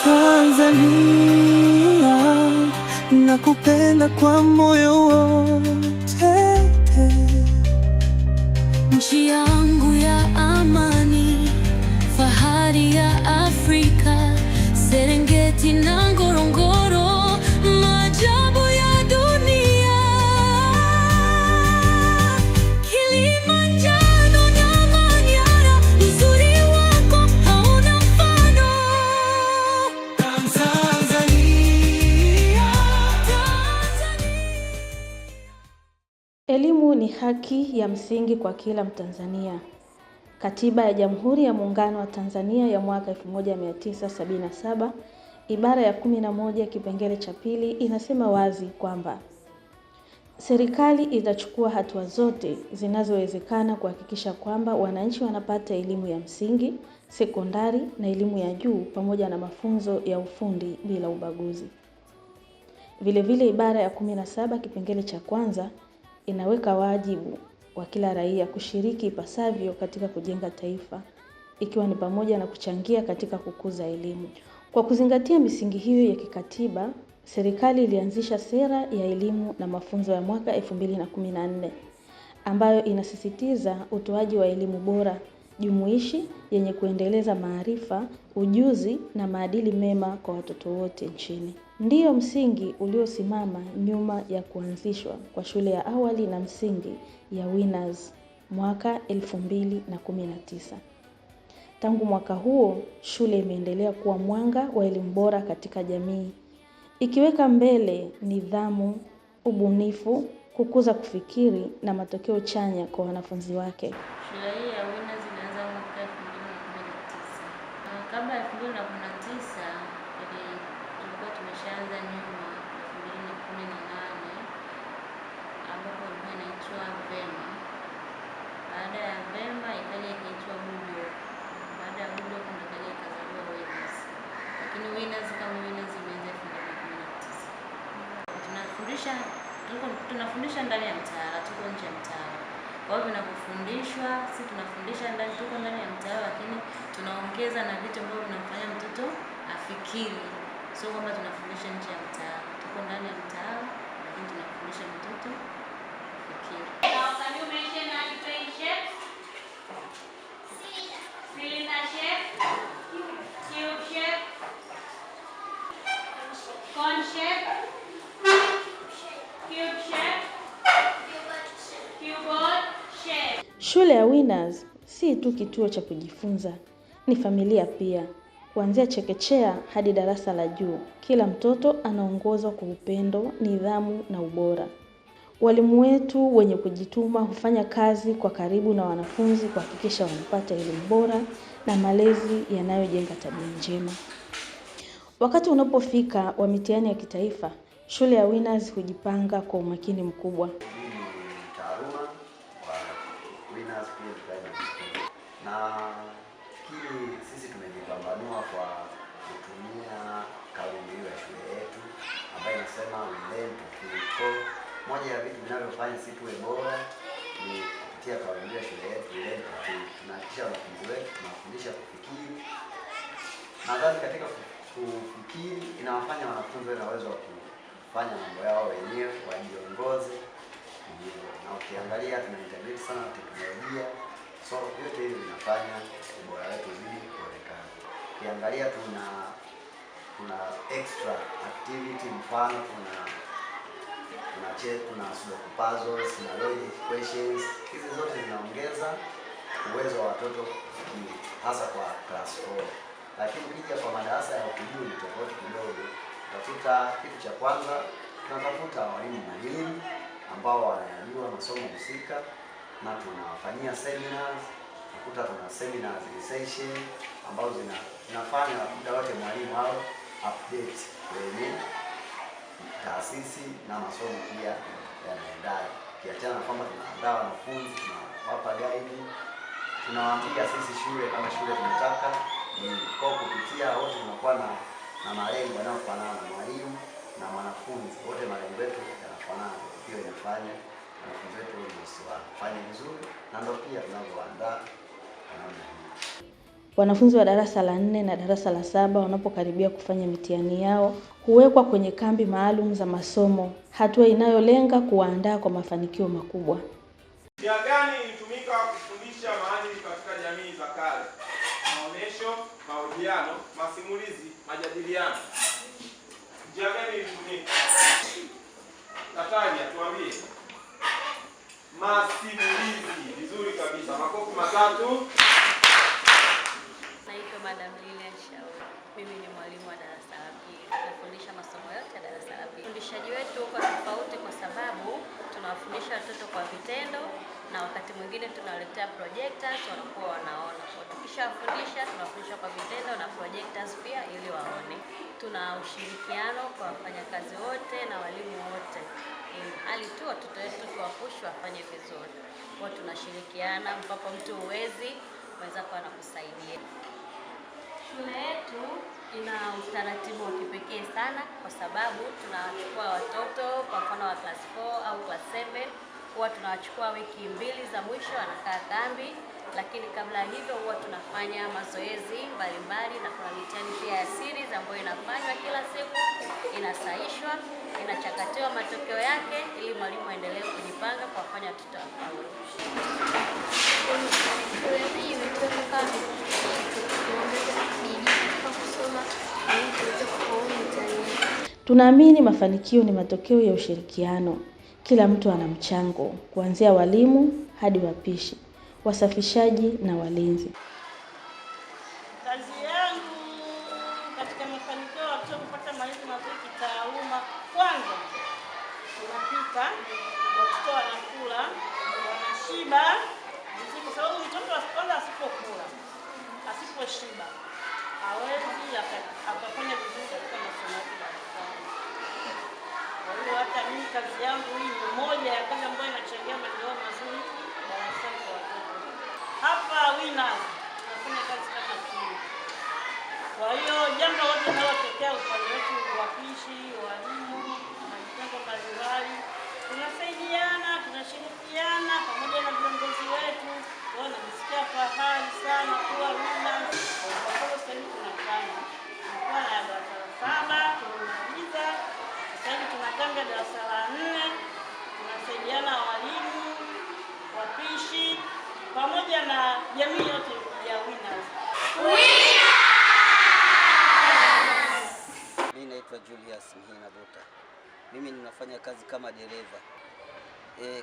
Tanzania, nakupenda kwa moyo wote. Nchi yangu ya amani, fahari ya Afrika, Serengeti na Ngorongoro, maajabu ya dunia. Kilimanjaro na Manyara, uzuri wako hauna mfano. Tanzania. Elimu ni haki ya msingi kwa kila Mtanzania. Katiba ya Jamhuri ya Muungano wa Tanzania ya mwaka 1977, ibara ya 11 kipengele cha pili inasema wazi kwamba serikali itachukua hatua zote zinazowezekana kuhakikisha kwamba wananchi wanapata elimu ya msingi, sekondari na elimu ya juu pamoja na mafunzo ya ufundi bila ubaguzi. Vile ibara ya 17 kipengele cha kwanza inaweka wajibu wa kila raia kushiriki ipasavyo katika kujenga taifa, ikiwa ni pamoja na kuchangia katika kukuza elimu. Kwa kuzingatia misingi hiyo ya kikatiba, serikali ilianzisha sera ya elimu na mafunzo ya mwaka 2014 ambayo inasisitiza utoaji wa elimu bora, jumuishi, yenye kuendeleza maarifa, ujuzi na maadili mema kwa watoto wote nchini. Ndiyo msingi uliosimama nyuma ya kuanzishwa kwa shule ya awali na msingi ya Winners mwaka 2019. Tangu mwaka huo, shule imeendelea kuwa mwanga wa elimu bora katika jamii, ikiweka mbele nidhamu, ubunifu, kukuza kufikiri na matokeo chanya kwa wanafunzi wake. Shule hii ya Winners ilianza mwaka 2019. Kabla ya 2019 tulikuwa tumeshaanza nyuma 2018 ambapo ilikuwa inaitwa Vema. Baada ya Vema ikaja ikaitwa Budo. Baada ya Budo kuna kaja ikazaliwa Winners. Lakini Winners kama Winners imeanza 2019. Tunafundisha ndani ya mtaala, tuko nje ya mtaala. Kwa hiyo tunapofundishwa, si tunafundisha ndani, tuko ndani ya mtaala, lakini tunaongeza na vitu ambavyo vinamfanya mtoto afikiri. Sio kwamba tunafundisha nje ya mtaala. Tuko ndani ya mtaala, lakini tunafundisha mtoto afikiri. Can you mention train shape? Cylinder shape? Tube shape? Cone shape? Cube shape? Cuboid shape. Shule ya Winners si tu kituo cha kujifunza, ni familia pia. Kuanzia chekechea hadi darasa la juu, kila mtoto anaongozwa kwa upendo, nidhamu na ubora. Walimu wetu wenye kujituma hufanya kazi kwa karibu na wanafunzi kuhakikisha wanapata elimu bora na malezi yanayojenga tabia njema. Wakati unapofika wa mitihani ya kitaifa, shule ya Winners hujipanga kwa umakini mkubwa. Na sisi tumejipambanua kwa kutumia kauli mbiu ya shule yetu ambayo inasema we learn to think. Moja ya vitu vinavyofanya sisi tuwe bora ni kupitia kauli mbiu ya shule yetu we learn to think. Tunahakikisha wanafunzi wetu tunawafundisha kufikiri. Nadhani katika kufikiri inawafanya wanafunzi wawe na uwezo wa kufanya mambo yao wenyewe, wajiongoze. Na ukiangalia tunaintegrate sana teknolojia. So yote hivi vinafanya ubora wetu uzidi kuonekana. Ukiangalia tuna extra activity, mfano tuna sudoku puzzles, na logic questions. Hizi zote zinaongeza uwezo wa watoto kufikiri, hasa kwa class 4. Lakini ukija kwa madarasa ya juu ni tofauti kidogo. Utakuta kitu cha kwanza tunatafuta walimu mahiri ambao wanajua masomo husika, na tunawafanyia seminars. Nakuta tuna seminars session ambazo zinafanya muda wote mwalimu hao update kwenye taasisi na masomo pia yanaendelea. Kiachana na kwamba tunaandaa wanafunzi, tunawapa guide, tunawaambia sisi shule kama shule tunataka ni kwa kupitia wote tunakuwa na malengo yanayofanana, na mwalimu na mwanafunzi wote malengo yetu yanafanana. Hiyo inafanya wanafunzi wetu wafanye vizuri, na ndio pia tunavyoandaa namna hii. Wanafunzi wa darasa la 4 na darasa la 7 wanapokaribia kufanya mitihani yao huwekwa kwenye kambi maalum za masomo, hatua inayolenga kuwaandaa kwa mafanikio makubwa. Njia gani ilitumika kufundisha maadili katika jamii za kale? Maonesho, mahojiano, masimulizi, majadiliano. Njia gani ilitumika? Natalia, tuambie. Masimulizi. Vizuri kabisa. Makofi matatu. Naitwa Madam Lilian Shauri. Mimi ni mwalimu wa darasa la pili. Nafundisha masomo yote ya darasa la pili. Ufundishaji wetu uko tofauti kwa sababu tunawafundisha watoto kwa vitendo na wakati mwingine tunawaletea projectors wanakuwa wanaona. Kwa tukishawafundisha tunawafundisha kwa vitendo na projectors pia ili waone. Tuna ushirikiano kwa wafanyakazi wote na walimu wote. Hali tu watoto wetu tuwapush wafanye vizuri. Kwa tunashirikiana mpaka mtu uwezi mwenzako anakusaidia. Shule yetu ina utaratibu wa kipekee sana kwa sababu tunawachukua watoto kwa mfano wa class 4 au class 7, huwa tunawachukua wiki 2 za mwisho wanakaa kambi, lakini kabla hivyo huwa tunafanya mazoezi mbalimbali na kuna mitihani pia ya series ambayo inafanywa kila siku, inasaishwa, inachakatiwa matokeo yake ili mwalimu aendelee kujipanga kwa kufanya watoto wafaulu. Tunaamini mafanikio ni matokeo ya ushirikiano. Kila mtu ana mchango, kuanzia walimu hadi wapishi, wasafishaji na walinzi. Kazi yangu katika mafanikio ya watoto kupata malezi mazuri kitaaluma, kwanza tunapika, watoto wanakula, wanashiba vizuri, kwa sababu mtoto kwanza asipokula, asiposhiba hawezi akafanya vizuri katika masomo yake darasani. Kwa hiyo hata mimi kazi yangu hii ni moja ya kazi ambayo inachangia maendeleo mazuri darasani kwa watoto. Hapa Winners tunafanya kazi kama timu. Kwa hiyo jambo lote linalotokea upande wetu, wapishi, walimu na vitengo mbalimbali, tunasaidiana, tunashirikiana pamoja na viongozi wetu. Kwa hiyo najisikia fahari sana kuwa Winners. Kwa sababu sasa hivi tunafanya tulikuwa na darasa la 7 tumemaliza, sasa hivi tunakanga darasa la 4, tunasaidiana walimu, wapishi pamoja na jamii yote ya Winners. Mimi naitwa Julius Mhina Buta. Mimi ninafanya kazi kama dereva.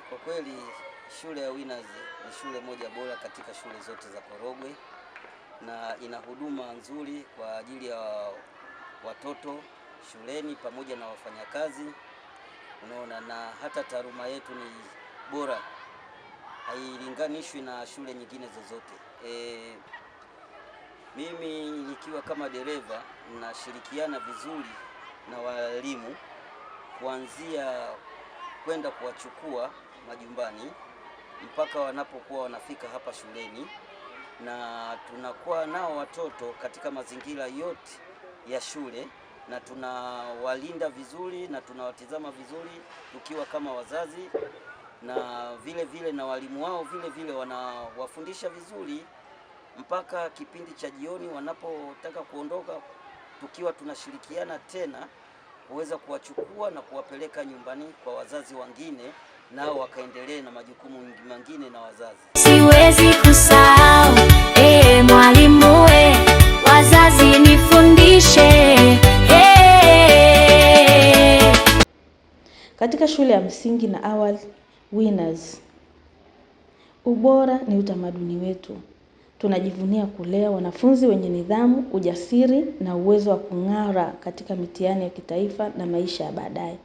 Kwa kweli shule ya Winners ni shule moja bora katika shule zote za Korogwe na ina huduma nzuri kwa ajili ya watoto shuleni pamoja na wafanyakazi. Unaona, na hata taaluma yetu ni bora, hailinganishwi na shule nyingine zozote. Mimi nikiwa kama dereva nashirikiana vizuri na walimu kuanzia kwenda kuwachukua majumbani mpaka wanapokuwa wanafika hapa shuleni, na tunakuwa nao watoto katika mazingira yote ya shule na tunawalinda vizuri na tunawatizama vizuri tukiwa kama wazazi, na vile vile na walimu wao vile vile wanawafundisha vizuri mpaka kipindi cha jioni wanapotaka kuondoka, tukiwa tunashirikiana tena kuweza kuwachukua na kuwapeleka nyumbani kwa wazazi wengine, nao wakaendelee na majukumu mengine na wazazi. Siwezi kusahau mwalimu wazazi nifundishe. Katika shule ya msingi na awali Winners, ubora ni utamaduni wetu. Tunajivunia kulea wanafunzi wenye nidhamu, ujasiri na uwezo wa kung'ara katika mitihani ya kitaifa na maisha ya baadaye.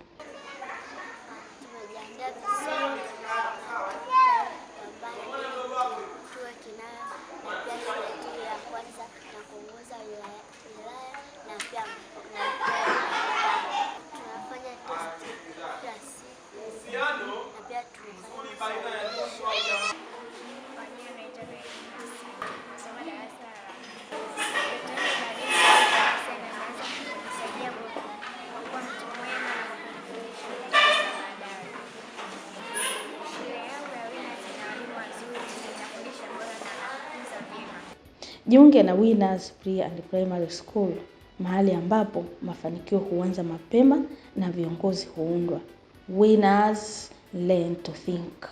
Jiunge na Winners Pre and Primary School, mahali ambapo mafanikio huanza mapema na viongozi huundwa. Winners learn to think.